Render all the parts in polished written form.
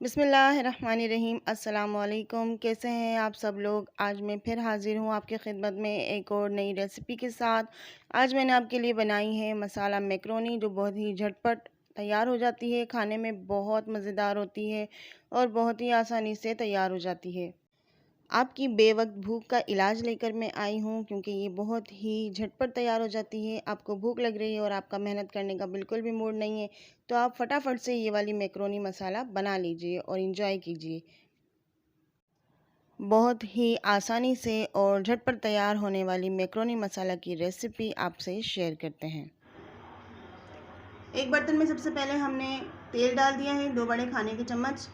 बिस्मिल्लाहिर्रहमानिर्रहीम। अस्सलाम वालेकुम। कैसे हैं आप सब लोग। आज मैं फिर हाज़िर हूँ आपकी खिदमत में एक और नई रेसिपी के साथ। आज मैंने आपके लिए बनाई है मसाला मैक्रोनी, जो बहुत ही झटपट तैयार हो जाती है, खाने में बहुत मज़ेदार होती है और बहुत ही आसानी से तैयार हो जाती है। आपकी बेवक्त भूख का इलाज लेकर मैं आई हूँ, क्योंकि ये बहुत ही झटपट तैयार हो जाती है। आपको भूख लग रही है और आपका मेहनत करने का बिल्कुल भी मूड नहीं है, तो आप फटाफट से ये वाली मैक्रोनी मसाला बना लीजिए और इंजॉय कीजिए। बहुत ही आसानी से और झटपट तैयार होने वाली मैक्रोनी मसाला की रेसिपी आपसे शेयर करते हैं। एक बर्तन में सबसे पहले हमने तेल डाल दिया है, 2 बड़े खाने के चम्मच।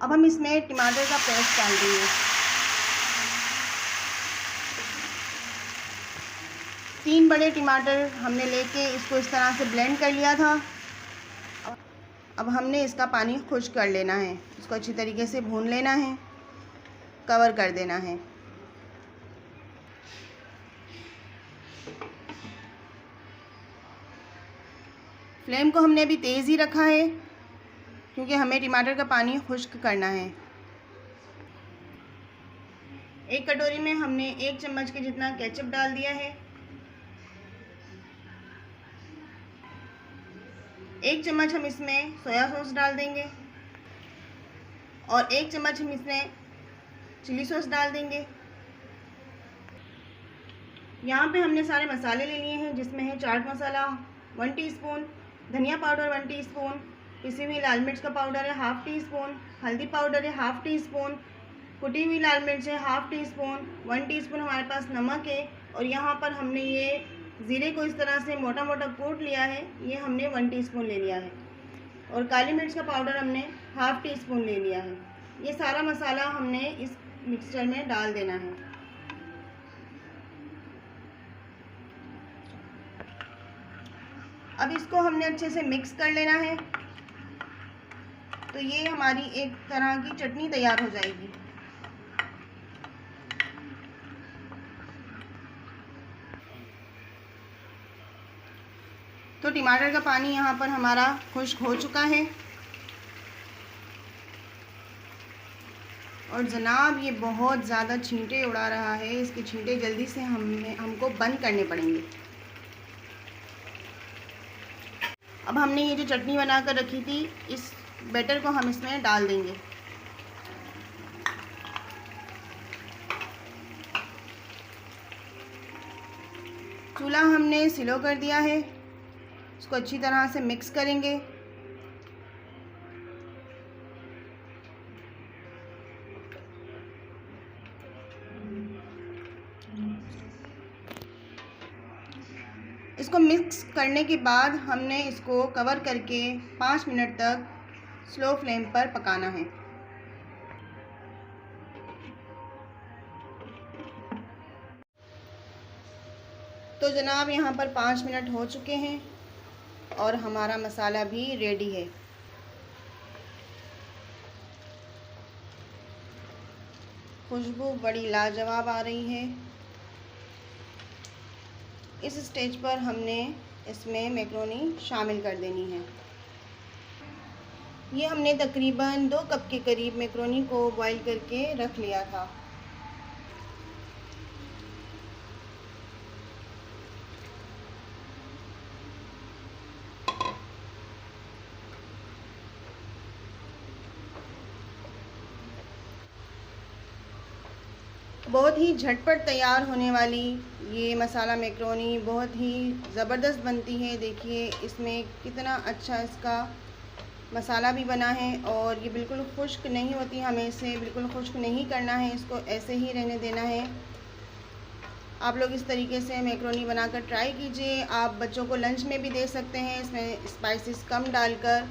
अब हम इसमें टमाटर का पेस्ट डाल देंगे। 3 बड़े टमाटर हमने लेके इसको इस तरह से ब्लेंड कर लिया था। अब हमने इसका पानी खुश्क कर लेना है, इसको अच्छी तरीके से भून लेना है, कवर कर देना है। फ्लेम को हमने अभी तेज़ ही रखा है, क्योंकि हमें टमाटर का पानी खुश्क करना है। एक कटोरी में हमने 1 चम्मच के जितना केचप डाल दिया है। 1 चम्मच हम इसमें सोया सॉस डाल देंगे और 1 चम्मच हम इसमें चिली सॉस डाल देंगे। यहाँ पे हमने सारे मसाले ले लिए हैं, जिसमें है चाट मसाला 1 टीस्पून, धनिया पाउडर 1 टीस्पून, पिसी हुई लाल मिर्च का पाउडर है 1/2 टीस्पून, हल्दी पाउडर है 1/2 टीस्पून, कुटी हुई लाल मिर्च है 1/2 टीस्पून, 1 टीस्पून हमारे पास नमक है। और यहाँ पर हमने ये ज़ीरे को इस तरह से मोटा मोटा कूट लिया है, ये हमने 1 टीस्पून ले लिया है। और काली मिर्च का पाउडर हमने 1/2 टीस्पून ले लिया है। ये सारा मसाला हमने इस मिक्सचर में डाल देना है। अब इसको हमने अच्छे से मिक्स कर लेना है, तो ये हमारी एक तरह की चटनी तैयार हो जाएगी। तो टमाटर का पानी यहाँ पर हमारा खुश्क हो चुका है और जनाब ये बहुत ज़्यादा छींटे उड़ा रहा है। इसके छींटे जल्दी से हमको बंद करने पड़ेंगे। अब हमने ये जो चटनी बना कर रखी थी, इस बैटर को हम इसमें डाल देंगे। चूल्हा हमने स्लो कर दिया है, इसको अच्छी तरह से मिक्स करेंगे। इसको मिक्स करने के बाद हमने इसको कवर करके 5 मिनट तक स्लो फ्लेम पर पकाना है। तो जनाब यहाँ पर 5 मिनट हो चुके हैं और हमारा मसाला भी रेडी है। खुशबू बड़ी लाजवाब आ रही है। इस स्टेज पर हमने इसमें मैक्रोनी शामिल कर देनी है। ये हमने तकरीबन 2 कप के करीब मैक्रोनी को बॉईल करके रख लिया था। बहुत ही झटपट तैयार होने वाली ये मसाला मैक्रोनी बहुत ही ज़बरदस्त बनती है। देखिए इसमें कितना अच्छा इसका मसाला भी बना है और ये बिल्कुल खुश्क नहीं होती। हमें इसे बिल्कुल खुश्क नहीं करना है, इसको ऐसे ही रहने देना है। आप लोग इस तरीके से मैक्रोनी बनाकर ट्राई कीजिए। आप बच्चों को लंच में भी दे सकते हैं, इसमें स्पाइसेस कम डालकर,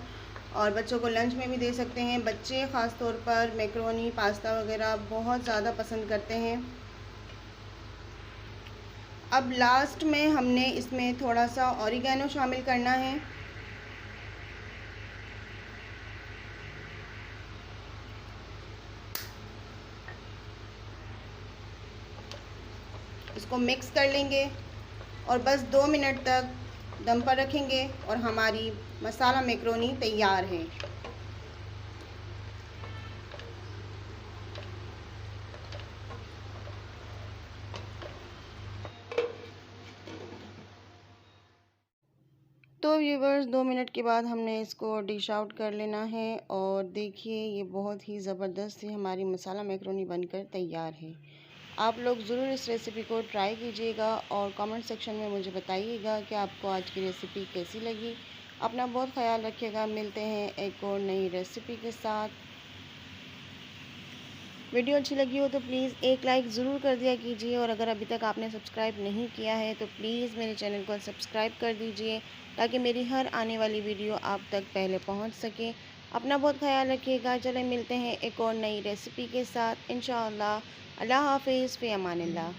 और बच्चों को लंच में भी दे सकते हैं। बच्चे ख़ास तौर पर मैक्रोनी पास्ता वगैरह बहुत ज़्यादा पसंद करते हैं। अब लास्ट में हमने इसमें थोड़ा सा ऑरिगेनो शामिल करना है। इसको मिक्स कर लेंगे और बस 2 मिनट तक दम पर रखेंगे और हमारी मसाला मैक्रोनी तैयार है। तो व्यूवर्स 2 मिनट के बाद हमने इसको डिश आउट कर लेना है और देखिए ये बहुत ही ज़बरदस्त ही हमारी मसाला मैक्रोनी बनकर तैयार है। आप लोग ज़रूर इस रेसिपी को ट्राई कीजिएगा और कमेंट सेक्शन में मुझे बताइएगा कि आपको आज की रेसिपी कैसी लगी। अपना बहुत ख्याल रखिएगा। मिलते हैं एक और नई रेसिपी के साथ। वीडियो अच्छी लगी हो तो प्लीज़ एक लाइक ज़रूर कर दिया कीजिए और अगर अभी तक आपने सब्सक्राइब नहीं किया है तो प्लीज़ मेरे चैनल को सब्सक्राइब कर दीजिए ताकि मेरी हर आने वाली वीडियो आप तक पहले पहुंच सके। अपना बहुत ख्याल रखिएगा। चलें मिलते हैं एक और नई रेसिपी के साथ इंशाअल्लाह। अल्लाह हाफ़िज़ फ़ी अमानिल्लाह।